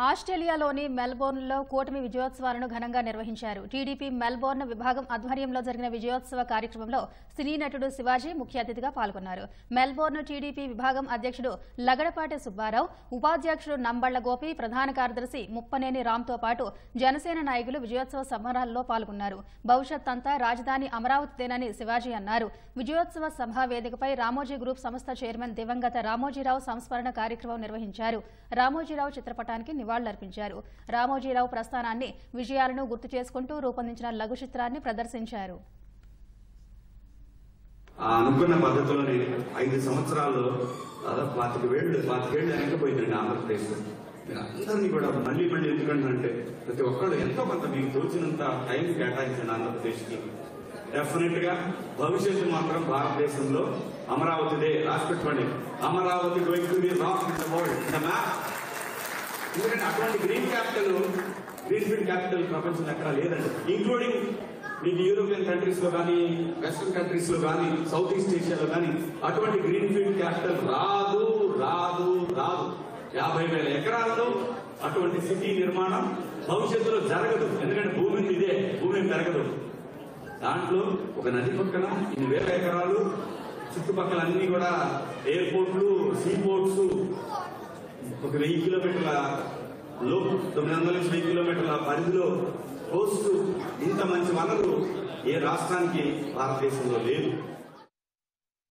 ఆస్ట్రేలియాలోని మెల్బోర్న్లో కూటమి విజయోత్సవాలను ఘనంగా నిర్వహించారు. టీడీపీ మెల్బోర్న్ విభాగం ఆధ్వర్యంలో జరిగిన విజయోత్సవ కార్యక్రమంలో సినీ నటుడు శివాజీ ముఖ్య అతిథిగా పాల్గొన్నారు. మెల్బోర్న్ టీడీపీ విభాగం అధ్యక్షుడు లగడపాటి సుబ్బారావు, ఉపాధ్యక్షుడు నంబళ్ల గోపి, ప్రధాన కార్యదర్శి ముప్పనేని రామ్తో పాటు జనసేన నాయకులు విజయోత్సవ సంబరాల్లో పాల్గొన్నారు. భవిష్యత్ అంతా రాజధాని అమరావతిదేనని శివాజీ అన్నారు. విజయోత్సవ సభా వేదికపై రామోజీ గ్రూప్ సంస్థ చైర్మన్ దివంగత రామోజీరావు సంస్మరణ కార్యక్రమం నిర్వహించారు. రామోజీరావు చిత్రపటానికి నివాళులర్పించారు. రామోజీరావు ప్రస్థానాన్ని, విజయాలను గుర్తు చేసుకుంటూ రూపొందించిన లఘు చిత్రాన్ని ప్రదర్శించారు. అనుకున్న పద్ధతిలోనే 5 సంవత్సరాల్లో దాదాపు 25 ఏళ్ళు వెనకపోయిందండి ఆంధ్రప్రదేశ్. మీరు అందరినీ కూడా మళ్ళీ ఎందుకంటే ప్రతి ఒక్కళ్ళు ఎంతో కొంత మీకు తోచినంత టైం కేటాయించండి ఆంధ్రప్రదేశ్కి. డెఫినెట్ గా భవిష్యత్తు మాత్రం భారతదేశంలో అమరావతిదే. రాసి పెట్టుకోండి, Amaravati going to be rock in the world in the map. ఎందుకంటే అటువంటి గ్రీన్ ఫీల్డ్ క్యాపిటల్ ప్రపంచంలో ఎక్కడా లేదండి. ఇంక్లూడింగ్ మీకు యూరోపియన్ కంట్రీస్ లో కానీ, వెస్టర్న్ కంట్రీస్ లో కానీ, సౌత్ ఈస్ట్ ఏషియాలో కానీ అటువంటి గ్రీన్ ఫీల్డ్ క్యాపిటల్ రాదు. 50,000 ఎకరాల్లో అటువంటి సిటీ నిర్మాణం భవిష్యత్తులో జరగదు. ఎందుకంటే భూమి ఇదే, భూమి పెరగదు. దాంట్లో ఒక నది పక్కన 1,000 ఎకరాలు, చుట్టుపక్కల అన్ని కూడా ఎయిర్పోర్ట్లు, సీ పోర్ట్స్, ఒక 1000 కిలోమీటర్ల లోపు 900 నుంచి 1000 కిలోమీటర్ల పరిధిలో కోస్టు, ఇంత మంచి వనరు ఏ రాష్ట్రానికి భారతదేశంలో లేదు.